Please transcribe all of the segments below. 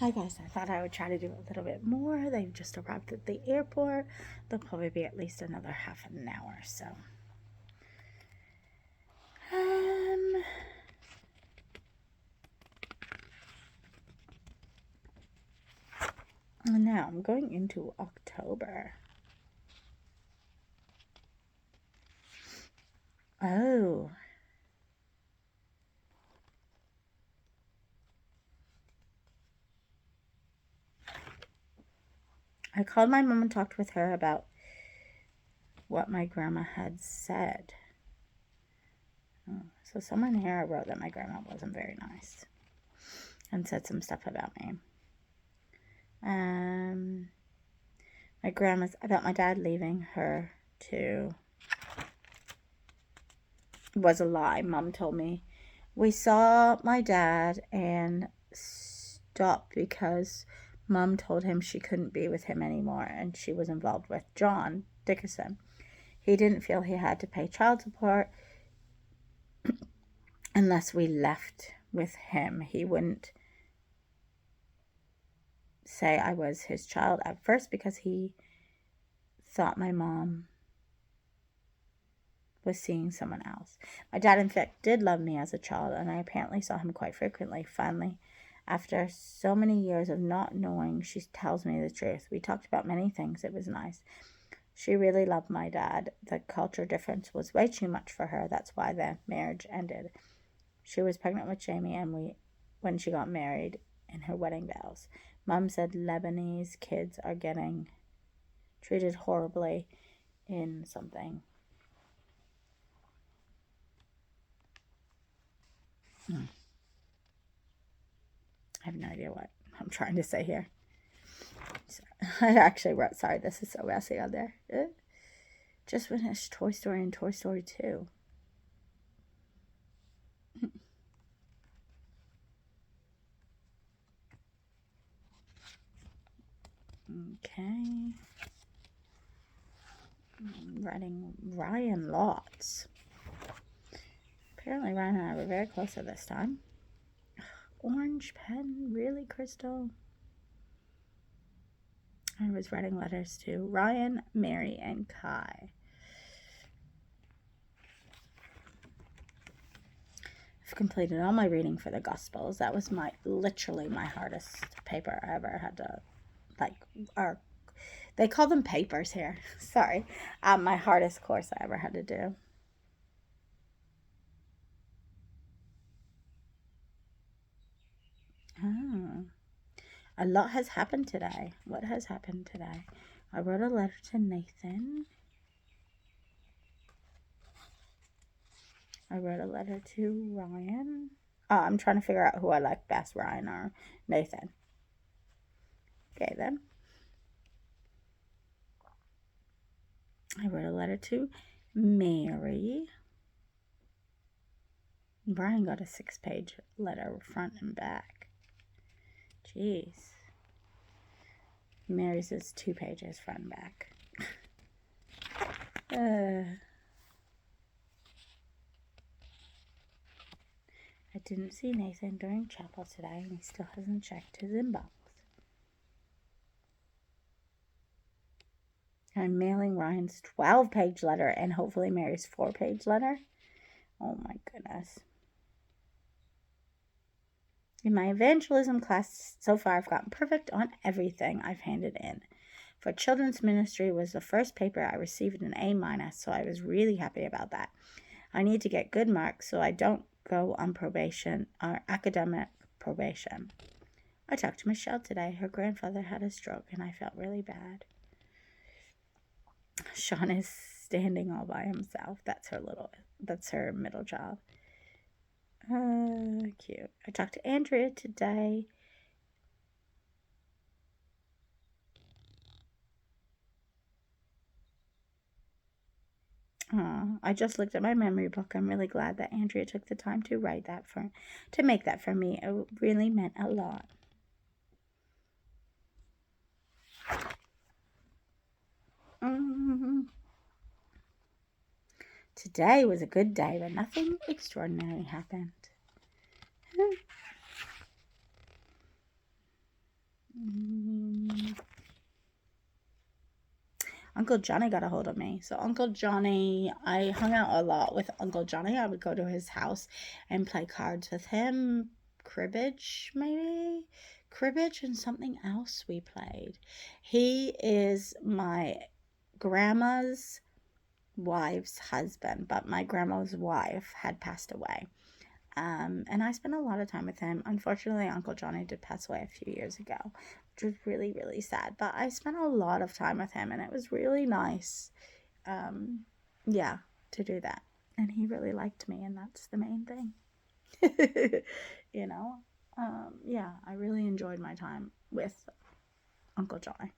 Hi guys, I thought I would try to do a little bit more. They've just arrived at the airport. They'll probably be at least another half an hour or so. Um, Now I'm going into October. Oh, I called my mom and talked with her about what my grandma had said. Oh, so someone here wrote that my grandma wasn't very nice and said some stuff about me. Um, my grandma's about my dad leaving her to was a lie. Mom told me we saw my dad and stopped because Mom told him she couldn't be with him anymore and she was involved with John Dickerson. He didn't feel he had to pay child support unless we left with him. He wouldn't say I was his child at first because he thought my mom was seeing someone else. My dad, in fact, did love me as a child, and I apparently saw him quite frequently. Finally, after so many years of not knowing, she tells me the truth. We talked about many things. It was nice. She really loved my dad. The culture difference was way too much for her. That's why the marriage ended. She was pregnant with Jamie, and when she got married, in her wedding vows, Mom said Lebanese kids are getting treated horribly in something. I have no idea what I'm trying to say here. I actually wrote, sorry, this is so messy on there. Just finished Toy Story and Toy Story 2. Okay. Writing Ryan Lots. Apparently Ryan and I were very close at this time. Orange pen? Really, Crystal? I was writing letters to Ryan, Mary, and Kai. I've completed all my reading for the Gospels. That was literally my hardest paper I ever had to, they call them papers here. Sorry. My hardest course I ever had to do. Oh. A lot has happened today. What has happened today? I wrote a letter to Nathan. I wrote a letter to Ryan. I'm trying to figure out who I like best, Ryan or Nathan. Okay, then. I wrote a letter to Mary. Brian got a 6-page letter, front and back. Jeez. Mary's is 2 pages, front and back. I didn't see Nathan during chapel today, and he still hasn't checked his inbox. I'm mailing Ryan's 12-page letter and hopefully Mary's 4-page letter. Oh my goodness. In my evangelism class so far, I've gotten perfect on everything I've handed in. For children's ministry was the first paper I received an A-, so I was really happy about that. I need to get good marks so I don't go on probation or academic probation. I talked to Michelle today. Her grandfather had a stroke and I felt really bad. Sean is standing all by himself. That's her middle child. Cute. I talked to Andrea today. I just looked at my memory book. I'm really glad that Andrea took the time to make that for me. It really meant a lot. Today was a good day, but nothing extraordinary happened. Uncle Johnny got a hold of me. So Uncle Johnny, I hung out a lot with Uncle Johnny. I would go to his house and play cards with him. Cribbage, maybe? Cribbage and something else we played. He is my grandma's wife's husband, but my grandma's wife had passed away. And I spent a lot of time with him. Unfortunately, Uncle Johnny did pass away a few years ago, which was really, really sad. But I spent a lot of time with him, and it was really nice, yeah, to do that. And he really liked me, and that's the main thing. you know, yeah, I really enjoyed my time with Uncle Johnny.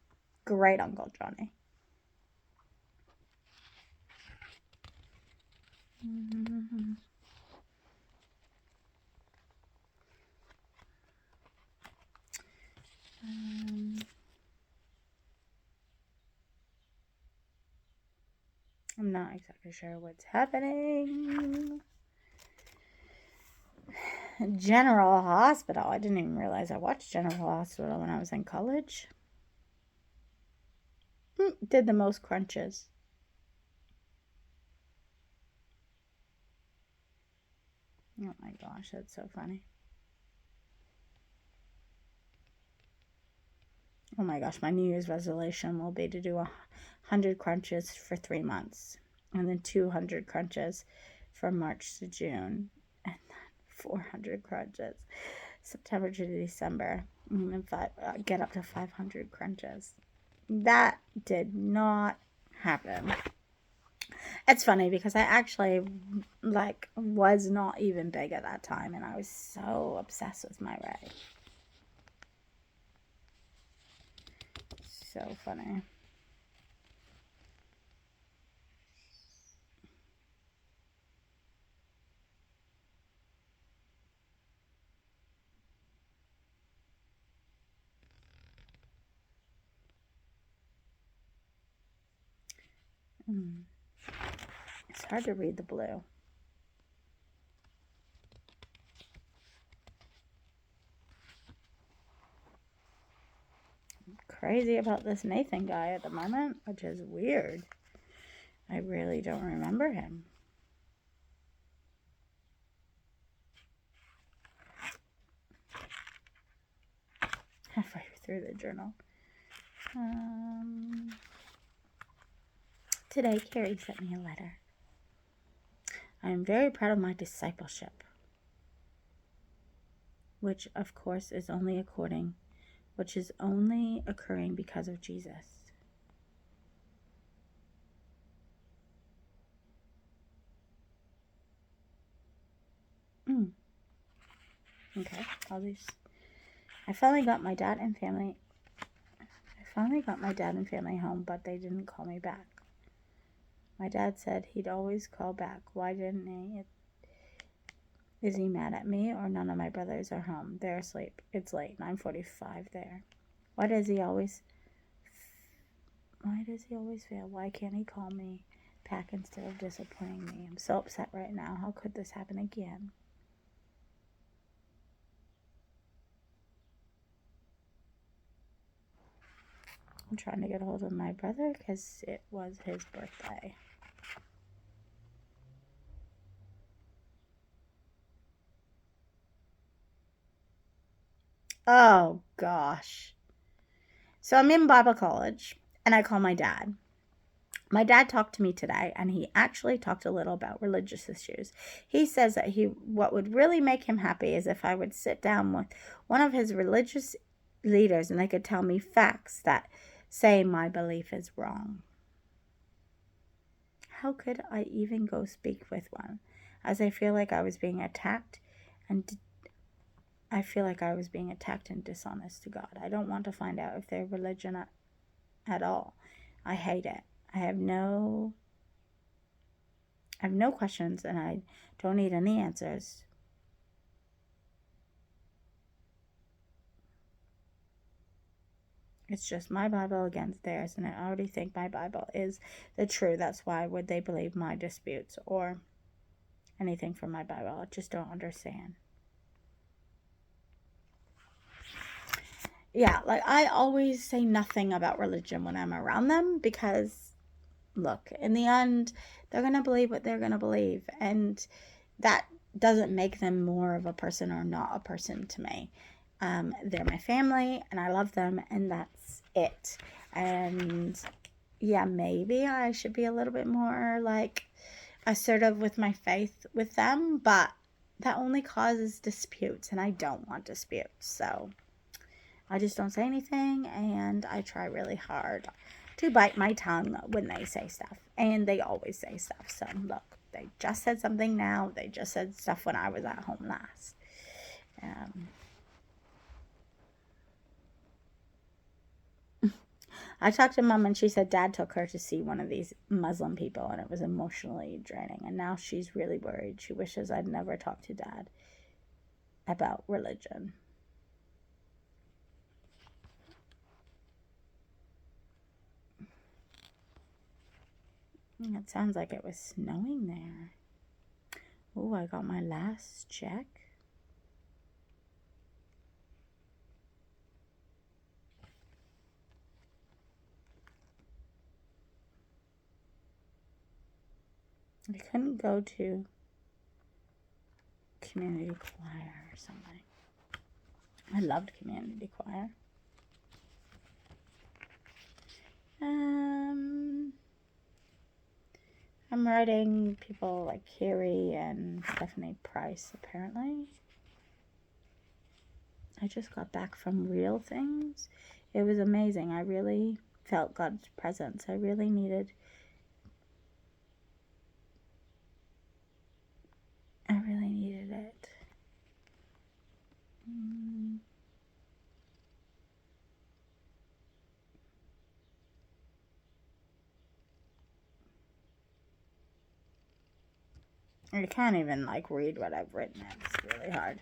Great Uncle Johnny. Mm-hmm. I'm not exactly sure what's happening. General Hospital. I didn't even realize I watched General Hospital when I was in college. Did the most crunches. Oh my gosh, that's so funny. Oh my gosh, my New Year's resolution will be to do 100 crunches for 3 months, and then 200 crunches from March to June, and then 400 crunches September to December, and then get up to 500 crunches. That did not happen. It's funny because I actually was not even big at that time, and I was so obsessed with my weight. So funny. It's hard to read the blue. Crazy about this Nathan guy at the moment, which is weird. I really don't remember him. Halfway through the journal. Today, Carrie sent me a letter. I am very proud of my discipleship, which of course is only occurring because of Jesus. Okay, I finally got my dad and family home, but they didn't call me back. My dad said he'd always call back. Why didn't he? Is he mad at me, or none of my brothers are home? They're asleep. It's late, 9:45 there. Why does he always fail? Why can't he call me back instead of disappointing me? I'm so upset right now. How could this happen again? I'm trying to get a hold of my brother because it was his birthday. Oh, gosh. So I'm in Bible college, and I call my dad. My dad talked to me today, and he actually talked a little about religious issues. He says that what would really make him happy is if I would sit down with one of his religious leaders and they could tell me facts that say my belief is wrong. How could I even go speak with one? As I feel like I was being attacked and dishonest to God. I don't want to find out if they're religion at all. I hate it. I have no questions, and I don't need any answers. It's just my Bible against theirs, and I already think my Bible is the truth. That's why would they believe my disputes or anything from my Bible? I just don't understand. yeah, like I always say nothing about religion when I'm around them because, look, in the end, they're going to believe what they're going to believe. And that doesn't make them more of a person or not a person to me. They're my family and I love them, and that's it. And yeah, maybe I should be a little bit more like assertive with my faith with them, but that only causes disputes, and I don't want disputes. So I just don't say anything, and I try really hard to bite my tongue when they say stuff. And they always say stuff. So, look, they just said something now. They just said stuff when I was at home last. Um, I talked to mom, and she said dad took her to see one of these Muslim people, and it was emotionally draining. And now she's really worried. She wishes I'd never talked to dad about religion. It sounds like it was snowing there. Oh, I got my last check. I couldn't go to community choir or something. I loved community choir. I'm writing people like Carrie and Stephanie Price, apparently. I just got back from Real Things. It was amazing. I really felt God's presence. I really needed it. I can't even like read what I've written. It's really hard.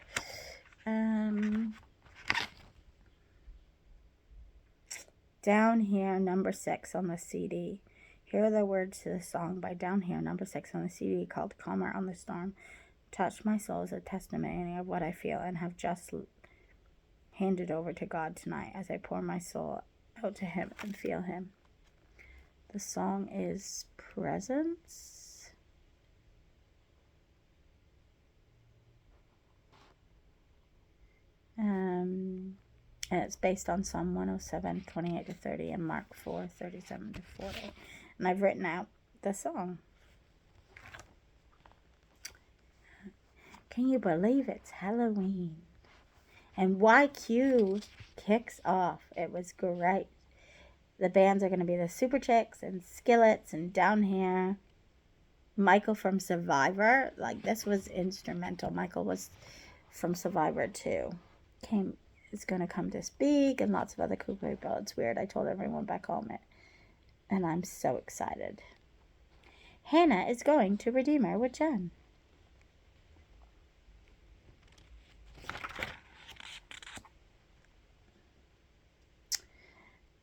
Down Here, number 6 on the CD. Here are the words to the song by Down Here, number 6 on the CD, called Calmer on the Storm. Touch my soul as a testimony of what I feel and have just handed over to God tonight as I pour my soul out to Him and feel Him. The song is Presence. And it's based on Psalm 107, 28 to 30, and Mark 4, 37 to 40. And I've written out the song. Can you believe it's Halloween? And YQ kicks off. It was great. The bands are going to be the Super Chicks and Skillets and Down Here. Michael from Survivor. Like, this was instrumental. Michael was from Survivor too. Is going to come to speak, and lots of other cool people. It's weird. I told everyone back home it. And I'm so excited. Hannah is going to Redeemer with Jen.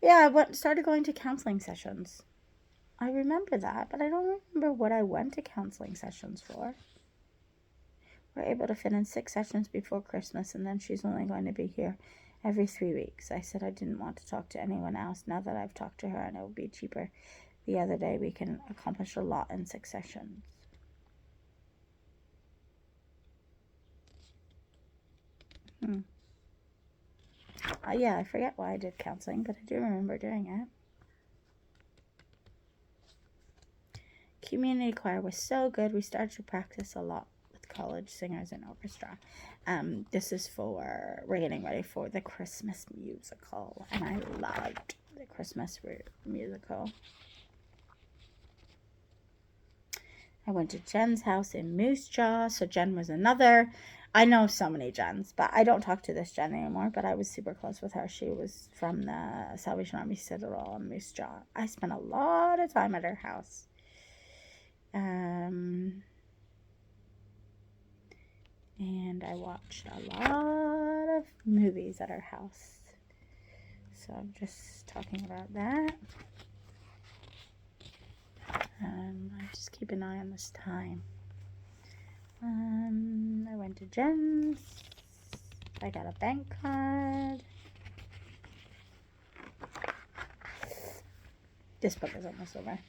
Yeah, I started going to counseling sessions. I remember that, but I don't remember what I went to counseling sessions for. We're able to fit in 6 sessions before Christmas, and then she's only going to be here every 3 weeks. I said I didn't want to talk to anyone else now that I've talked to her, and it will be cheaper. The other day we can accomplish a lot in 6 sessions. Yeah, I forget why I did counseling, but I do remember doing it. Community choir was so good. We started to practice a lot with college singers and orchestra. This is we're getting ready for the Christmas musical, and I loved the Christmas musical. I went to Jen's house in Moose Jaw. So Jen was I know so many Jens, but I don't talk to this Jen anymore, but I was super close with her. She was from the Salvation Army Citadel in Moose Jaw. I spent a lot of time at her house. And I watched a lot of movies at her house. So I'm just talking about that. I just keep an eye on this time. I went to Jen's. I got a bank card. This book is almost over.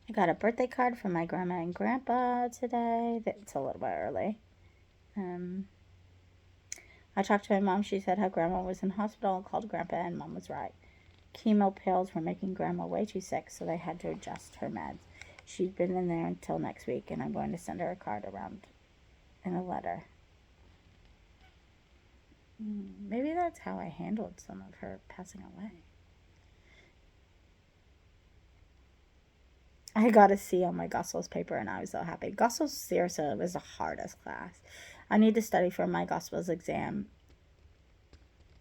I got a birthday card from my grandma and grandpa today. It's a little bit early. I talked to my mom. She said how grandma was in hospital and called grandpa, and mom was right. Chemo pills were making grandma way too sick, so they had to adjust her meds. She's been in there until next week, and I'm going to send her a card around in a letter. Maybe that's how I handled some of her passing away. I got a C on my Gospels paper, and I was so happy. Gospels, seriously, was the hardest class. I need to study for my Gospels exam.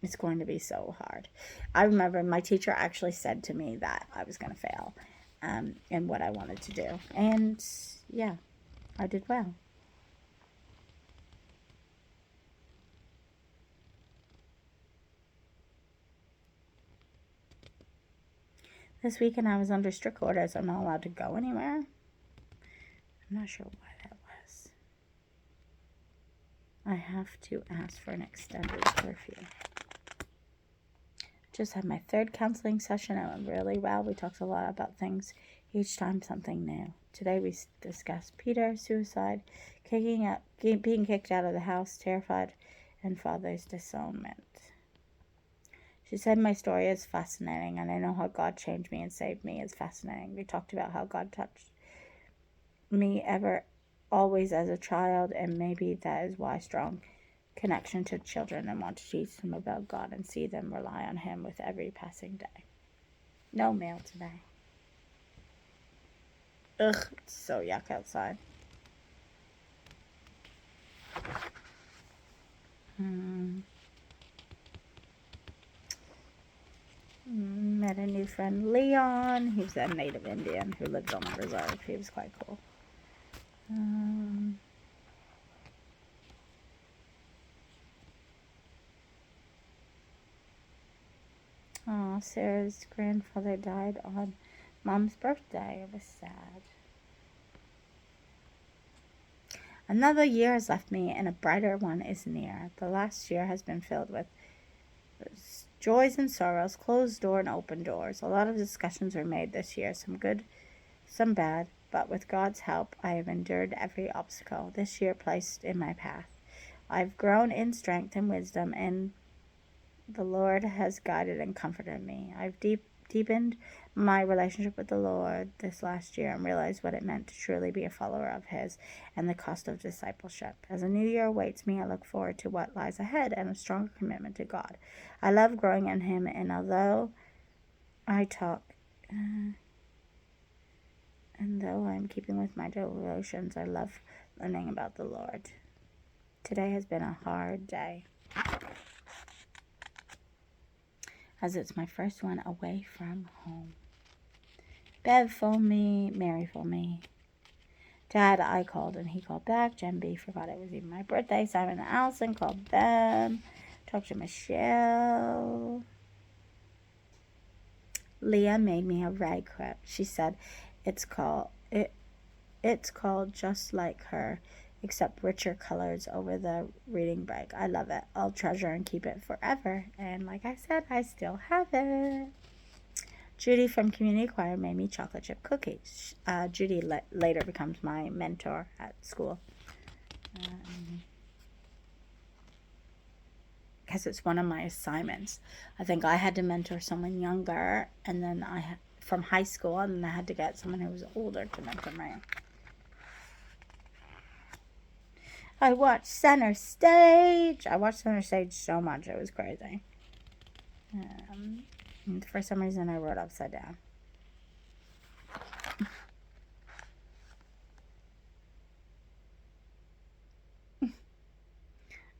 It's going to be so hard. I remember my teacher actually said to me that I was going to fail in what I wanted to do. And, yeah, I did well. This weekend I was under strict orders. I'm not allowed to go anywhere. I'm not sure why that was. I have to ask for an extended curfew. Just had my third counseling session. It went really well. We talked a lot about things, each time something new. Today we discussed Peter, suicide, being kicked out of the house, terrified, and father's disownment. She said my story is fascinating, and I know how God changed me and saved me is fascinating. We talked about how God touched me always as a child, and maybe that is why strong connection to children and want to teach them about God and see them rely on Him with every passing day. No mail today. Ugh, it's so yuck outside. Met a new friend, Leon. He's a native Indian who lives on the reserve. He was quite cool. Sarah's grandfather died on Mom's birthday. It was sad. Another year has left me, and a brighter one is near. The last year has been filled with joys and sorrows, closed door and open doors. A lot of discussions were made this year, some good, some bad, but with God's help, I have endured every obstacle this year placed in my path. I've grown in strength and wisdom, and the Lord has guided and comforted me. I've deepened my relationship with the Lord this last year and realized what it meant to truly be a follower of His and the cost of discipleship. As a new year awaits me, I look forward to what lies ahead and a stronger commitment to God. I love growing in Him, and although I talk, and though I'm keeping with my devotions, I love learning about the Lord. Today has been a hard day, as it's my first one away from home. Bev phoned me, Mary phoned me. Dad, I called and he called back. Jen B forgot it was even my birthday. Simon and Allison called them. Talked to Michelle. Leah made me a rag crypt. She said it's called Just Like Her, except richer colors over the reading break. I love it. I'll treasure and keep it forever. And like I said, I still have it. Judy from Community Choir made me chocolate chip cookies. Judy later becomes my mentor at school. Because it's one of my assignments. I think I had to mentor someone younger, and then from high school, and then I had to get someone who was older to mentor me. I watched Center Stage. I watched Center Stage so much. It was crazy. For some reason, I wrote upside down.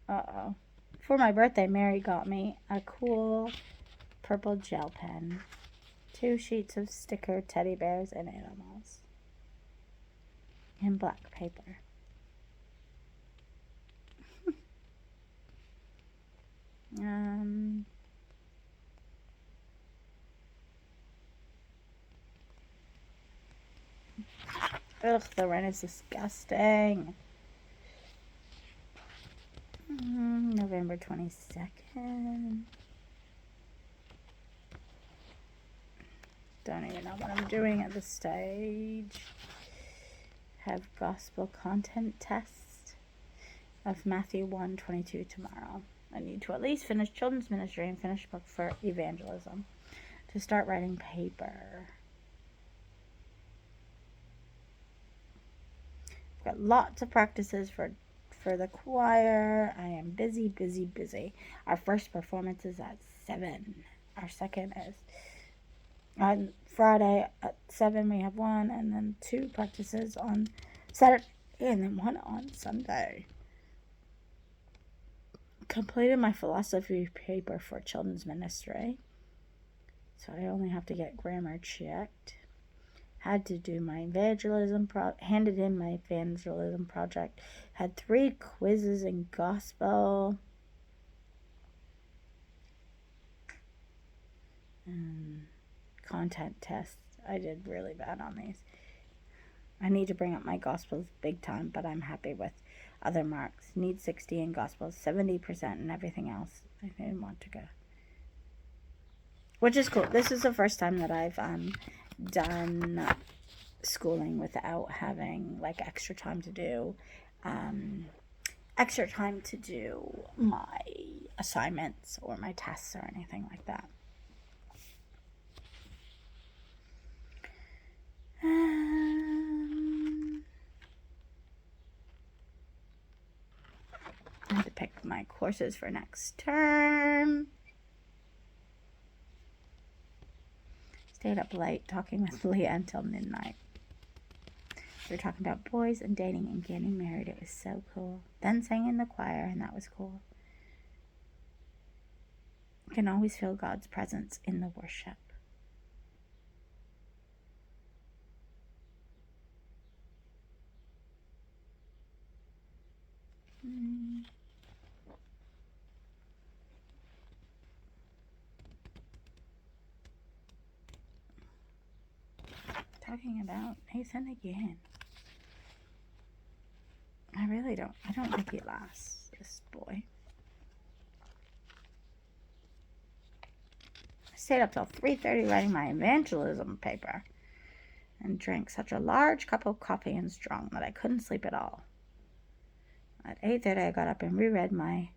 Uh-oh. For my birthday, Mary got me a cool purple gel pen, 2 sheets of sticker teddy bears and animals, and black paper. Ugh, the rent is disgusting. November 22nd. Don't even know what I'm doing at this stage. Have gospel content test of Matthew 1:22 tomorrow. I need to at least finish children's ministry and finish book for evangelism to start writing paper. I've got lots of practices for the choir. I am busy. Our first performance is at 7. Our second is on Friday at 7. We have 1, and then 2 practices on Saturday, and then 1 on Sunday. Completed my philosophy paper for children's ministry, so I only have to get grammar checked. Had to do my handed in my evangelism project. Had 3 quizzes in gospel. Content tests. I did really bad on these. I need to bring up my gospels big time, but I'm happy with other marks. Need 60 in gospels, 70% in everything else. I didn't want to go. Which is cool. This is the first time that I've done schooling without having like extra time to do my assignments or my tests or anything like that. I had to pick my courses for next term. Stayed up late talking with Leah until midnight. We were talking about boys and dating and getting married. It was so cool. Then sang in the choir, and that was cool. I can always feel God's presence in the worship. Talking about Nathan again. I don't think he lasts, this boy. I stayed up till 3:30 writing my evangelism paper and drank such a large cup of coffee and strong that I couldn't sleep at all. At 8:30 I got up and reread my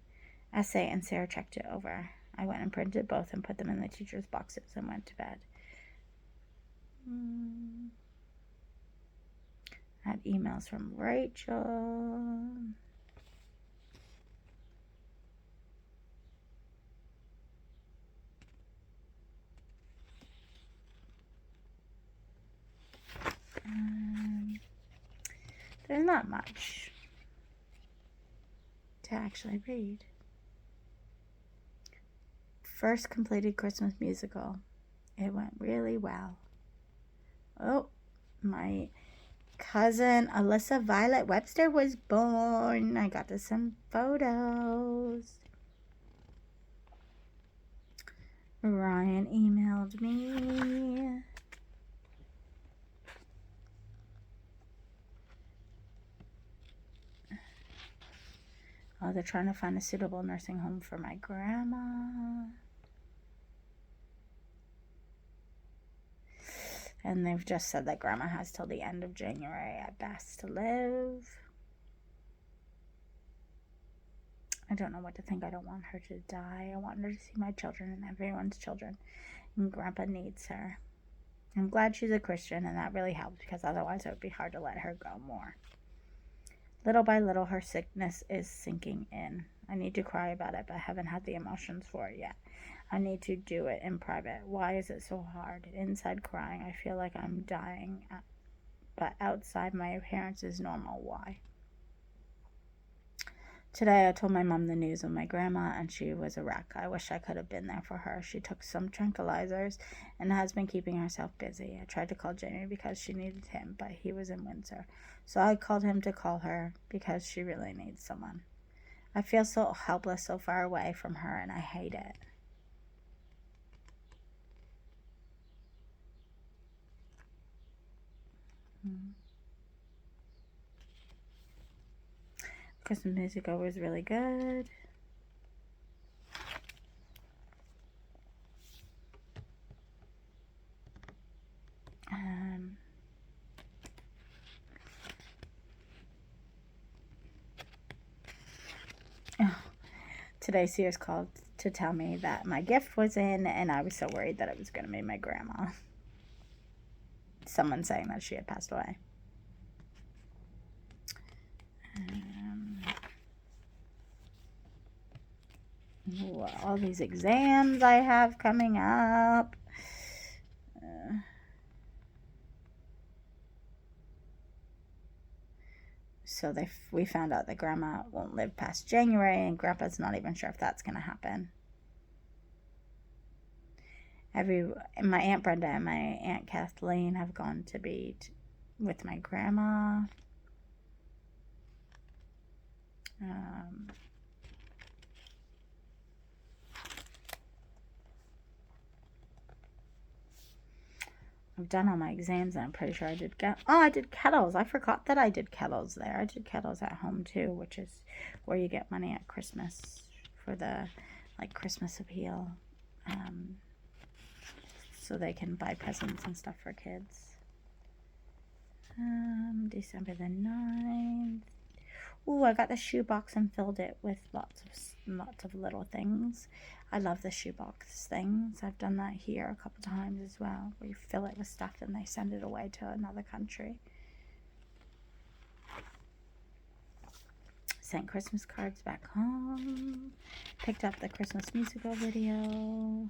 essay, and Sarah checked it over. I went and printed both and put them in the teacher's boxes and went to bed. I had emails from Rachel. There's not much to actually read. First completed Christmas musical. It went really well. Oh, my cousin Alyssa Violet Webster was born. I got to some photos. Ryan emailed me. Oh, they're trying to find a suitable nursing home for my grandma. And they've just said that grandma has till the end of January at best to live. I don't know what to think. I don't want her to die. I want her to see my children and everyone's children. And grandpa needs her. I'm glad she's a Christian, and that really helps, because otherwise it would be hard to let her go more. Little by little, her sickness is sinking in. I need to cry about it, but I haven't had the emotions for it yet. I need to do it in private. Why is it so hard? Inside crying, I feel like I'm dying, but outside my appearance is normal. Why? Today I told my mom the news of my grandma, and she was a wreck. I wish I could have been there for her. She took some tranquilizers and has been keeping herself busy. I tried to call Jamie because she needed him, but he was in Windsor. So I called him to call her because she really needs someone. I feel so helpless, so far away from her, and I hate it. Christmas music was really good. today Sears called to tell me that my gift was in, and I was so worried that it was going to be my grandma. Someone saying that she had passed away. All these exams I have coming up. So we found out that Grandma won't live past January, and Grandpa's not even sure if that's going to happen. My Aunt Brenda and my Aunt Kathleen have gone to be with my grandma. I've done all my exams, and I'm pretty sure I did I did kettles. I forgot that I did kettles there. I did kettles at home too, which is where you get money at Christmas for the Christmas appeal, so they can buy presents and stuff for kids. December the 9th. Ooh, I got the shoebox and filled it with lots of little things. I love the shoebox things. I've done that here a couple times as well, where you fill it with stuff and they send it away to another country. Sent Christmas cards back home. Picked up the Christmas musical video.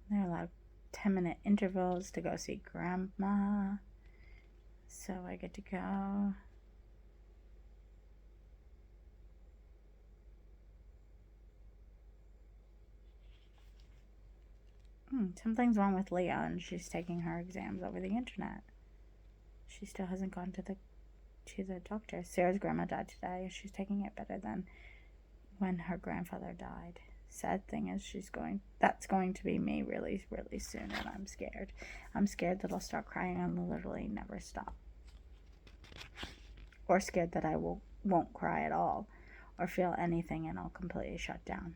They're allowed 10-minute intervals to go see Grandma. So I get to go. Something's wrong with Leah, and she's taking her exams over the internet. She still hasn't gone to the doctor. Sarah's grandma died today. She's taking it better than when her grandfather died. Sad thing is that's going to be me really, really soon, and I'm scared. I'm scared that I'll start crying and literally never stop. Or scared that I won't cry at all or feel anything and I'll completely shut down.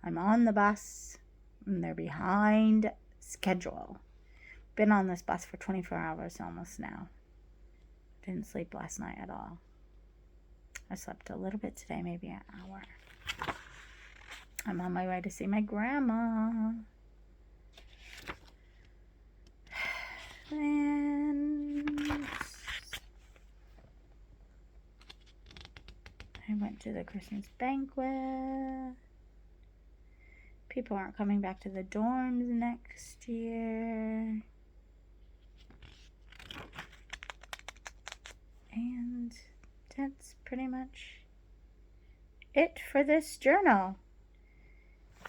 I'm on the bus and they're behind schedule. Been on this bus for 24 hours almost now. Didn't sleep last night at all. I slept a little bit today, maybe an hour. I'm on my way to see my grandma. And I went to the Christmas banquet. People aren't coming back to the dorms next year. And that's pretty much it for this journal.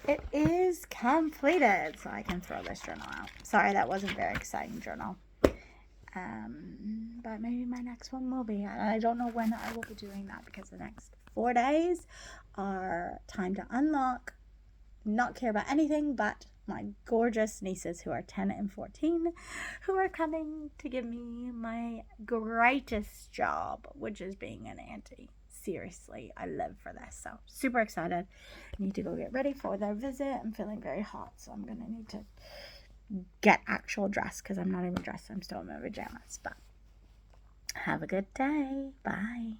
It is completed, so I can throw this journal out. Sorry, that wasn't a very exciting journal. But maybe my next one will be. And I don't know when I will be doing that because the next 4 days are time to unlock, not care about anything but my gorgeous nieces who are 10 and 14, who are coming to give me my greatest job, which is being an auntie. Seriously, I live for this. So super excited. I need to go get ready for their visit. I'm feeling very hot, so I'm gonna need to get actual dress because I'm not even dressed. I'm still in my pajamas. But have a good day. Bye.